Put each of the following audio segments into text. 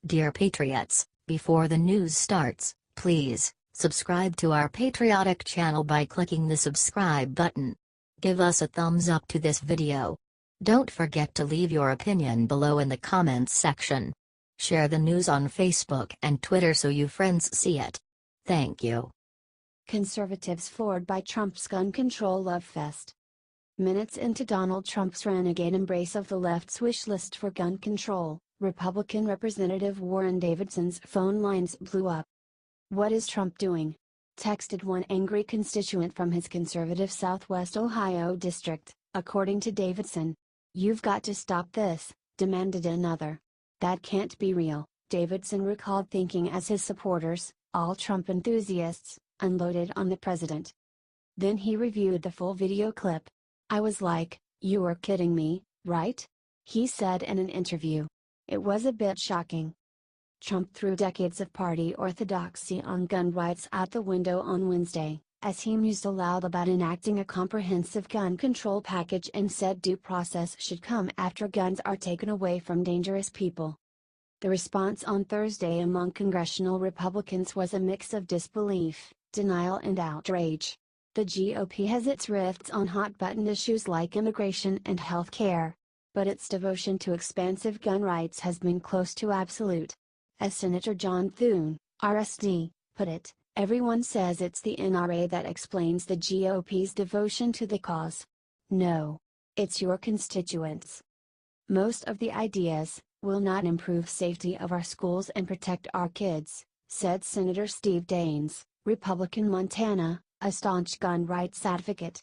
Dear Patriots, before the news starts, please subscribe to our patriotic channel by clicking the subscribe button. Give us a thumbs up to this video. Don't forget to leave your opinion below in the comments section. Share the news on Facebook and Twitter so you friends see it. Thank you. Conservatives floored by Trump's gun control lovefest. Minutes into Donald Trump's renegade embrace of the left's wish list for gun control, Republican Representative Warren Davidson's phone lines blew up. "What is Trump doing?" texted one angry constituent from his conservative Southwest Ohio district, according to Davidson. "You've got to stop this," demanded another. "That can't be real," Davidson recalled thinking as his supporters, all Trump enthusiasts, unloaded on the president. Then he reviewed the full video clip. "I was like, you were kidding me, right?" he said in an interview. "It was a bit shocking." Trump threw decades of party orthodoxy on gun rights out the window on Wednesday, as he mused aloud about enacting a comprehensive gun control package and said due process should come after guns are taken away from dangerous people. The response on Thursday among congressional Republicans was a mix of disbelief, denial and outrage. The GOP has its rifts on hot-button issues like immigration and health care. But its devotion to expansive gun rights has been close to absolute. As Senator John Thune, RSD, put it, "Everyone says it's the NRA that explains the GOP's devotion to the cause. No. It's your constituents. Most of the ideas will not improve safety of our schools and protect our kids," said Senator Steve Daines, Republican Montana, a staunch gun rights advocate.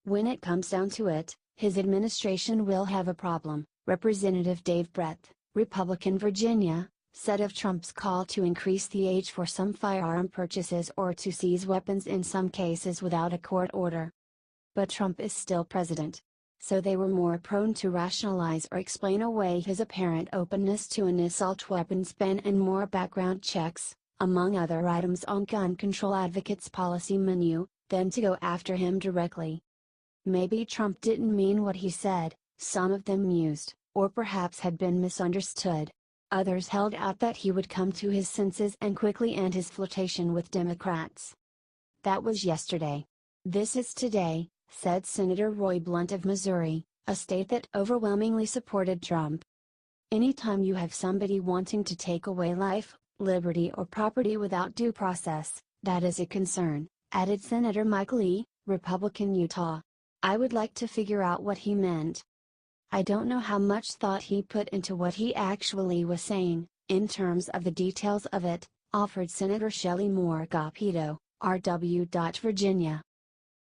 "When it comes down to it, his administration will have a problem," Representative Dave Brett, Republican Virginia, said of Trump's call to increase the age for some firearm purchases or to seize weapons in some cases without a court order. But Trump is still president. So they were more prone to rationalize or explain away his apparent openness to an assault weapons ban and more background checks, among other items on gun control advocates' policy menu, than to go after him directly. Maybe Trump didn't mean what he said, some of them mused, or perhaps had been misunderstood. Others held out that he would come to his senses and quickly end his flirtation with Democrats. That was yesterday. This is today, said Senator Roy Blunt of Missouri, a state that overwhelmingly supported Trump. "Anytime you have somebody wanting to take away life, liberty or property without due process, that is a concern," added Senator Mike Lee, Republican Utah. "I would like to figure out what he meant. I don't know how much thought he put into what he actually was saying, in terms of the details of it," offered Senator Shelley Moore Gapito, RW. Virginia.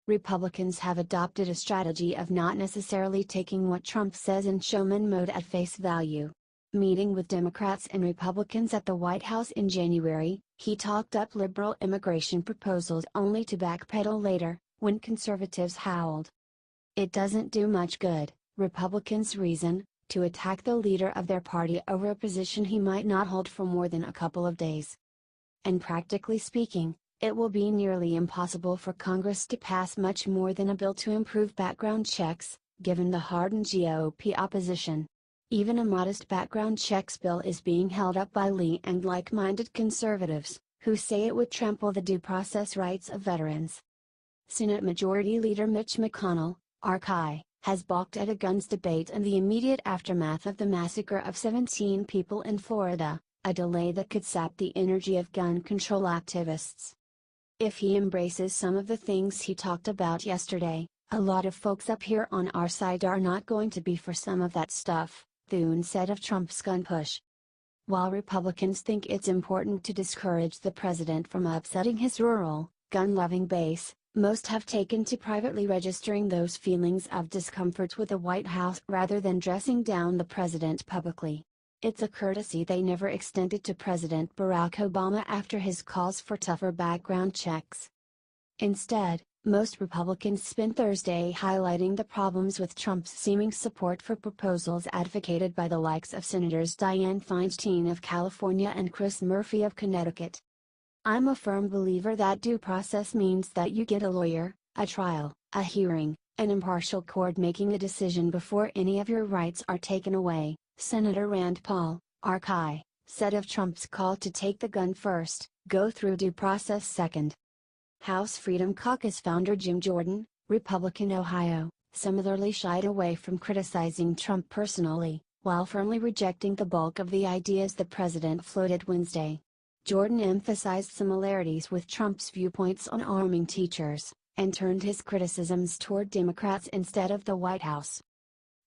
Republicans have adopted a strategy of not necessarily taking what Trump says in showman mode at face value. Meeting with Democrats and Republicans at the White House in January, he talked up liberal immigration proposals only to backpedal later, when conservatives howled. It doesn't do much good, Republicans reason, to attack the leader of their party over a position he might not hold for more than a couple of days. And practically speaking, it will be nearly impossible for Congress to pass much more than a bill to improve background checks, given the hardened GOP opposition. Even a modest background checks bill is being held up by Lee and like-minded conservatives, who say it would trample the due process rights of veterans. Senate Majority Leader Mitch McConnell, RK, has balked at a guns debate in the immediate aftermath of the massacre of 17 people in Florida, a delay that could sap the energy of gun control activists. If he embraces some of the things he talked about yesterday, a lot of folks up here on our side are not going to be for some of that stuff, Thune said of Trump's gun push. While Republicans think it's important to discourage the president from upsetting his rural, gun-loving base, most have taken to privately registering those feelings of discomfort with the White House rather than dressing down the president publicly. It's a courtesy they never extended to President Barack Obama after his calls for tougher background checks. Instead, most Republicans spent Thursday highlighting the problems with Trump's seeming support for proposals advocated by the likes of Senators Dianne Feinstein of California and Chris Murphy of Connecticut. "I'm a firm believer that due process means that you get a lawyer, a trial, a hearing, an impartial court making a decision before any of your rights are taken away," Senator Rand Paul, RK, said of Trump's call to take the gun first, go through due process second. House Freedom Caucus founder Jim Jordan, Republican Ohio, similarly shied away from criticizing Trump personally, while firmly rejecting the bulk of the ideas the president floated Wednesday. Jordan emphasized similarities with Trump's viewpoints on arming teachers, and turned his criticisms toward Democrats instead of the White House.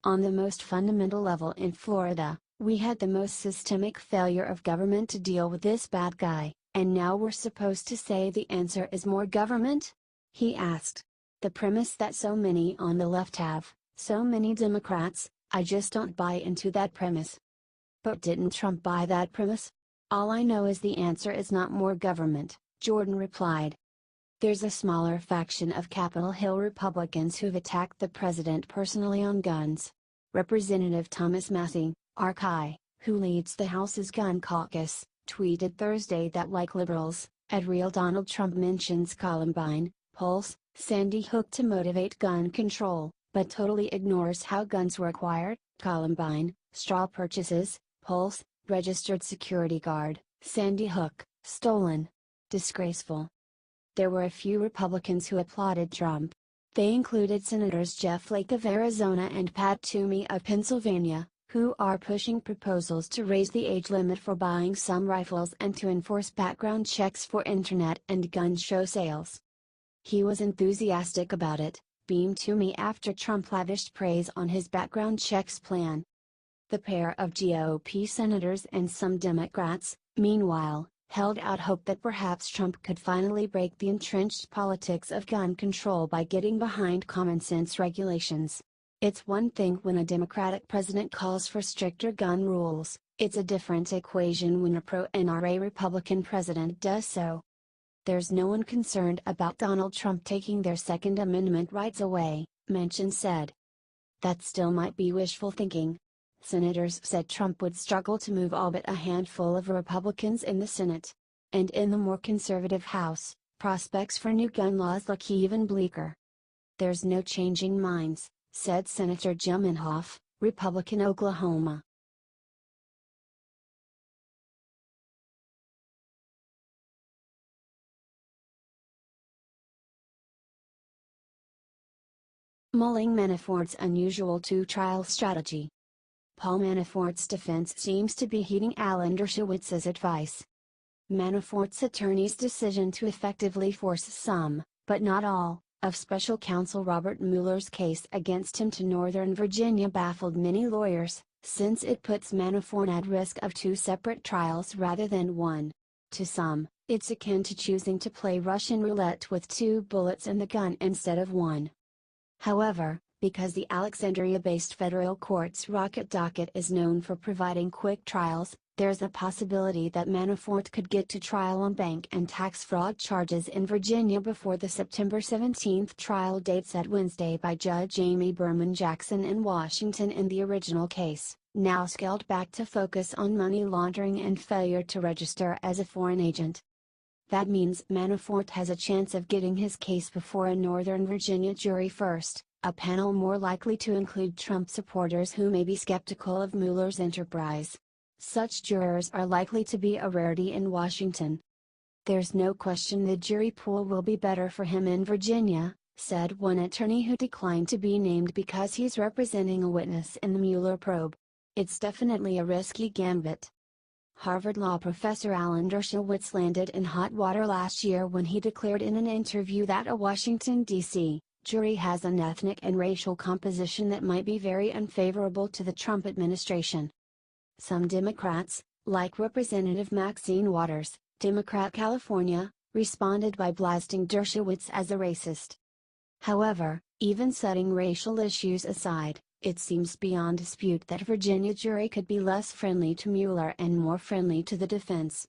On the most fundamental level in Florida, we had the most systemic failure of government to deal with this bad guy, and now we're supposed to say the answer is more government? He asked. The premise that so many on the left have, so many Democrats, I just don't buy into that premise. But didn't Trump buy that premise? All I know is the answer is not more government, Jordan replied. There's a smaller faction of Capitol Hill Republicans who've attacked the president personally on guns. Representative Thomas Massie, RCI, who leads the House's gun caucus, tweeted Thursday that like liberals, at Real Donald Trump mentions Columbine, Pulse, Sandy Hook to motivate gun control, but totally ignores how guns were acquired, Columbine, straw purchases, Pulse, registered security guard, Sandy Hook, stolen. Disgraceful. There were a few Republicans who applauded Trump. They included Senators Jeff Flake of Arizona and Pat Toomey of Pennsylvania, who are pushing proposals to raise the age limit for buying some rifles and to enforce background checks for internet and gun show sales. He was enthusiastic about it, beamed Toomey after Trump lavished praise on his background checks plan. The pair of GOP senators and some Democrats, meanwhile, held out hope that perhaps Trump could finally break the entrenched politics of gun control by getting behind common-sense regulations. It's one thing when a Democratic president calls for stricter gun rules, it's a different equation when a pro-NRA Republican president does so. There's no one concerned about Donald Trump taking their Second Amendment rights away, Manchin said. That still might be wishful thinking. Senators said Trump would struggle to move all but a handful of Republicans in the Senate. And in the more conservative House, prospects for new gun laws look even bleaker. There's no changing minds, said Senator Jim Inhofe, Republican Oklahoma. Mulling Manafort's unusual two-trial strategy. Paul Manafort's defense seems to be heeding Alan Dershowitz's advice. Manafort's attorney's decision to effectively force some, but not all, of special counsel Robert Mueller's case against him to Northern Virginia baffled many lawyers, since it puts Manafort at risk of two separate trials rather than one. To some, it's akin to choosing to play Russian roulette with two bullets in the gun instead of one. However, because the Alexandria-based federal court's rocket docket is known for providing quick trials, there's a possibility that Manafort could get to trial on bank and tax fraud charges in Virginia before the September 17 trial date set Wednesday by Judge Amy Berman Jackson in Washington in the original case, now scaled back to focus on money laundering and failure to register as a foreign agent. That means Manafort has a chance of getting his case before a Northern Virginia jury first, a panel more likely to include Trump supporters who may be skeptical of Mueller's enterprise. Such jurors are likely to be a rarity in Washington. There's no question the jury pool will be better for him in Virginia, said one attorney who declined to be named because he's representing a witness in the Mueller probe. It's definitely a risky gambit. Harvard law professor Alan Dershowitz landed in hot water last year when he declared in an interview that a Washington, D.C., jury has an ethnic and racial composition that might be very unfavorable to the Trump administration. Some Democrats, like Representative Maxine Waters, Democrat California, responded by blasting Dershowitz as a racist. However, even setting racial issues aside, it seems beyond dispute that Virginia jury could be less friendly to Mueller and more friendly to the defense.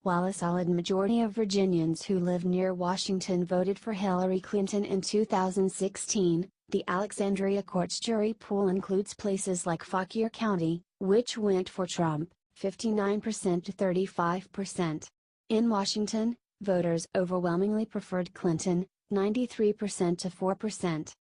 While a solid majority of Virginians who live near Washington voted for Hillary Clinton in 2016, the Alexandria court's jury pool includes places like Fauquier County, which went for Trump, 59% to 35%. In Washington, voters overwhelmingly preferred Clinton, 93% to 4%.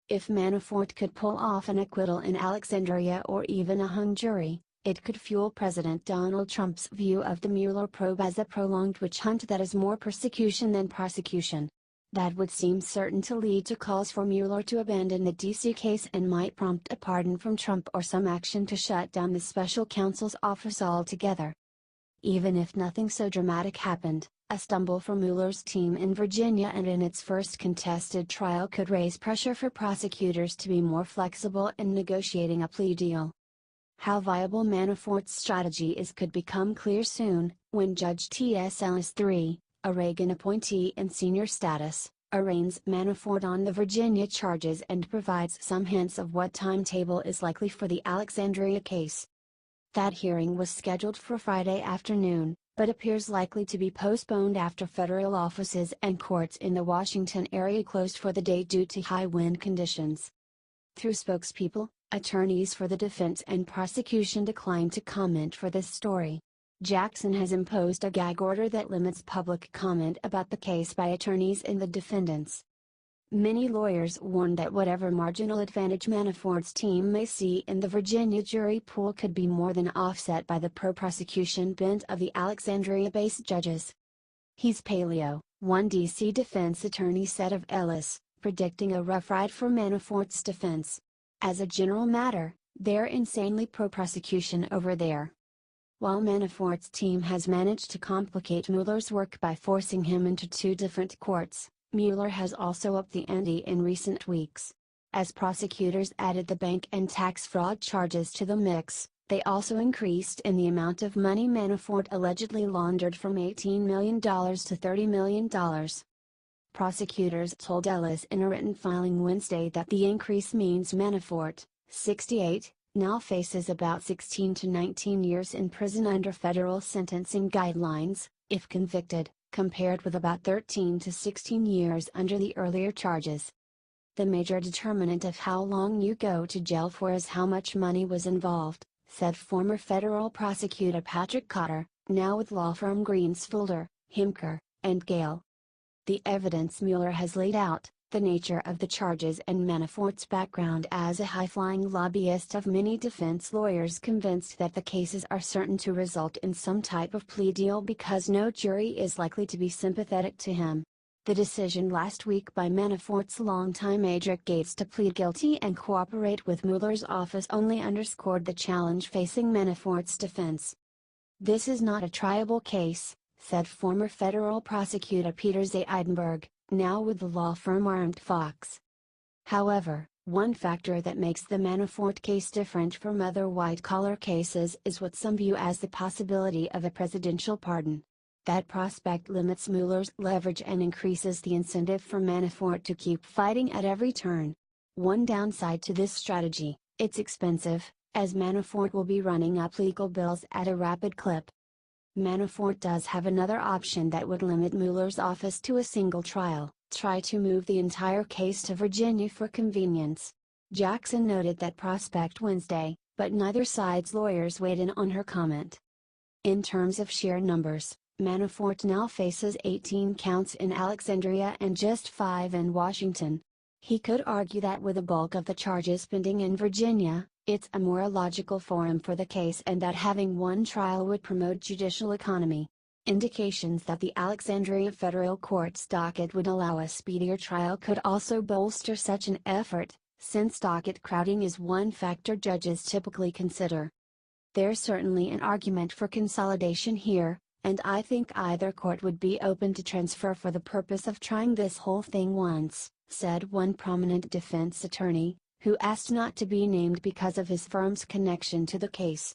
If Manafort could pull off an acquittal in Alexandria or even a hung jury, It could fuel President Donald Trump's view of the Mueller probe as a prolonged witch hunt that is more persecution than prosecution. That would seem certain to lead to calls for Mueller to abandon the D.C. case and might prompt a pardon from Trump or some action to shut down the special counsel's office altogether. Even if nothing so dramatic happened, a stumble for Mueller's team in Virginia and in its first contested trial could raise pressure for prosecutors to be more flexible in negotiating a plea deal. How viable Manafort's strategy is could become clear soon, when Judge T.S. Ellis III, a Reagan appointee in senior status, arraigns Manafort on the Virginia charges and provides some hints of what timetable is likely for the Alexandria case. That hearing was scheduled for Friday afternoon, but appears likely to be postponed after federal offices and courts in the Washington area closed for the day due to high wind conditions. Through spokespeople, attorneys for the defense and prosecution declined to comment for this story. Jackson has imposed a gag order that limits public comment about the case by attorneys in the defendants. Many lawyers warn that whatever marginal advantage Manafort's team may see in the Virginia jury pool could be more than offset by the pro-prosecution bent of the Alexandria-based judges. "He's paleo," one D.C. defense attorney said of Ellis, predicting a rough ride for Manafort's defense. "As a general matter, they're insanely pro-prosecution over there." While Manafort's team has managed to complicate Mueller's work by forcing him into two different courts, Mueller has also upped the ante in recent weeks. As prosecutors added the bank and tax fraud charges to the mix, they also increased in the amount of money Manafort allegedly laundered from $18 million to $30 million. Prosecutors told Ellis in a written filing Wednesday that the increase means Manafort, 68, now faces about 16 to 19 years in prison under federal sentencing guidelines, if convicted, compared with about 13 to 16 years under the earlier charges. "The major determinant of how long you go to jail for is how much money was involved," said former federal prosecutor Patrick Cotter, now with law firm Greensfelder, Himker, and Gale. The evidence Mueller has laid out, the nature of the charges and Manafort's background as a high-flying lobbyist have many defense lawyers convinced that the cases are certain to result in some type of plea deal because no jury is likely to be sympathetic to him. The decision last week by Manafort's longtime aide Rick Gates to plead guilty and cooperate with Mueller's office only underscored the challenge facing Manafort's defense. "This is not a triable case," said former federal prosecutor Peter Zeidenberg, now with the law firm Armed Fox. However, one factor that makes the Manafort case different from other white-collar cases is what some view as the possibility of a presidential pardon. That prospect limits Mueller's leverage and increases the incentive for Manafort to keep fighting at every turn. One downside to this strategy: it's expensive, as Manafort will be running up legal bills at a rapid clip. Manafort does have another option that would limit Mueller's office to a single trial: try to move the entire case to Virginia for convenience. Jackson noted that prospect Wednesday, but neither side's lawyers weighed in on her comment. In terms of sheer numbers, Manafort now faces 18 counts in Alexandria and just 5 in Washington. He could argue that with the bulk of the charges pending in Virginia, it's a more logical forum for the case and that having one trial would promote judicial economy. Indications that the Alexandria federal court's docket would allow a speedier trial could also bolster such an effort, since docket crowding is one factor judges typically consider. There's certainly an argument for consolidation here, and I think either court would be open to transfer for the purpose of trying this whole thing once, said one prominent defense attorney, who asked not to be named because of his firm's connection to the case.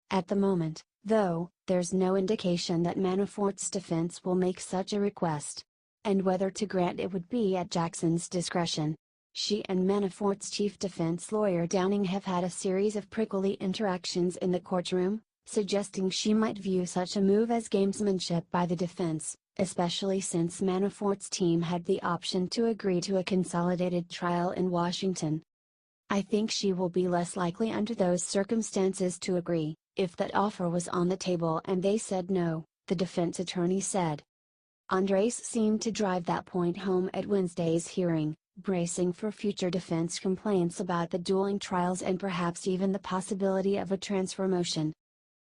At the moment, though, there's no indication that Manafort's defense will make such a request. And whether to grant it would be at Jackson's discretion. She and Manafort's chief defense lawyer Downing have had a series of prickly interactions in the courtroom, suggesting she might view such a move as gamesmanship by the defense, especially since Manafort's team had the option to agree to a consolidated trial in Washington. I think she will be less likely under those circumstances to agree, if that offer was on the table and they said no, the defense attorney said. Andres seemed to drive that point home at Wednesday's hearing, bracing for future defense complaints about the dueling trials and perhaps even the possibility of a transfer motion.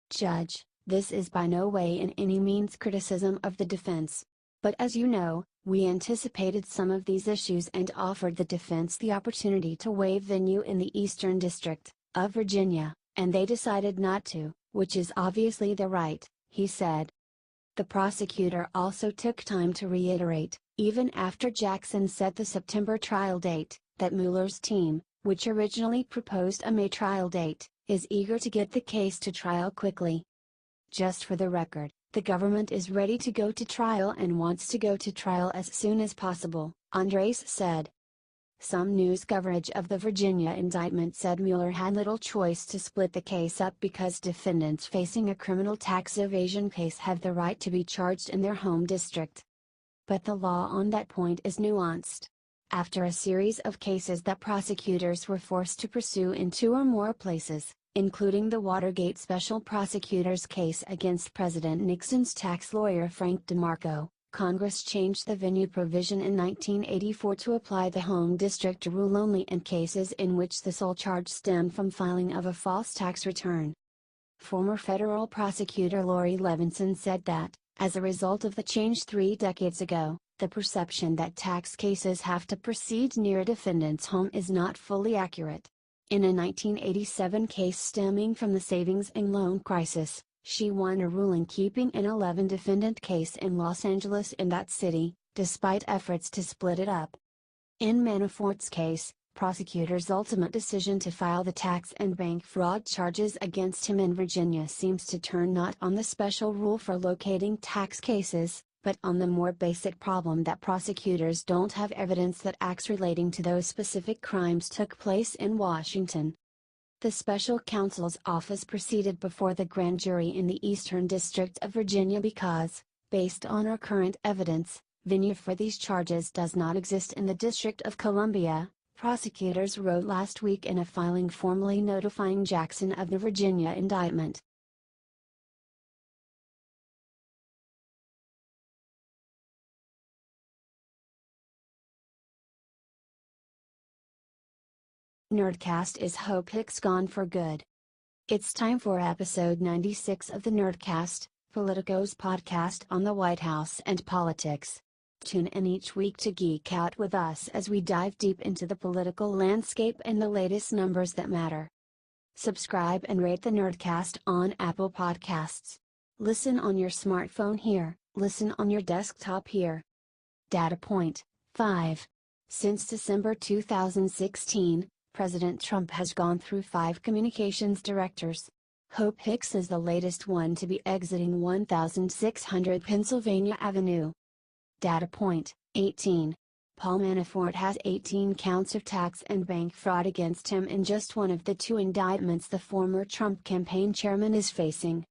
Judge, this is by no way in any means criticism of the defense. But as you know, we anticipated some of these issues and offered the defense the opportunity to waive venue in the Eastern District of Virginia, and they decided not to, which is obviously their right, he said. The prosecutor also took time to reiterate, even after Jackson set the September trial date, that Mueller's team, which originally proposed a May trial date, is eager to get the case to trial quickly. Just for the record, the government is ready to go to trial and wants to go to trial as soon as possible, Andres said. Some news coverage of the Virginia indictment said Mueller had little choice to split the case up because defendants facing a criminal tax evasion case have the right to be charged in their home district. But the law on that point is nuanced. After a series of cases that prosecutors were forced to pursue in 2 or more places, including the Watergate Special Prosecutor's case against President Nixon's tax lawyer Frank DeMarco, Congress changed the venue provision in 1984 to apply the home district rule only in cases in which the sole charge stemmed from filing of a false tax return. Former federal prosecutor Lori Levinson said that, as a result of the change 3 decades ago, the perception that tax cases have to proceed near a defendant's home is not fully accurate. In a 1987 case stemming from the savings and loan crisis, she won a ruling keeping an 11-defendant case in Los Angeles in that city, despite efforts to split it up. In Manafort's case, prosecutors' ultimate decision to file the tax and bank fraud charges against him in Virginia seems to turn not on the special rule for locating tax cases, but on the more basic problem that prosecutors don't have evidence that acts relating to those specific crimes took place in Washington. The special counsel's office proceeded before the grand jury in the Eastern District of Virginia because, based on our current evidence, venue for these charges does not exist in the District of Columbia, prosecutors wrote last week in a filing formally notifying Jackson of the Virginia indictment. Nerdcast is Hope Hicks gone for good? It's time for episode 96 of the Nerdcast, Politico's podcast on the White House and politics. Tune in each week to geek out with us as we dive deep into the political landscape and the latest numbers that matter. Subscribe and rate the Nerdcast on Apple Podcasts. Listen on your smartphone here, listen on your desktop here. Data point 5. Since December 2016, President Trump has gone through 5 communications directors. Hope Hicks is the latest one to be exiting 1600 Pennsylvania Avenue. Data point 18. Paul Manafort has 18 counts of tax and bank fraud against him in just one of the 2 indictments the former Trump campaign chairman is facing.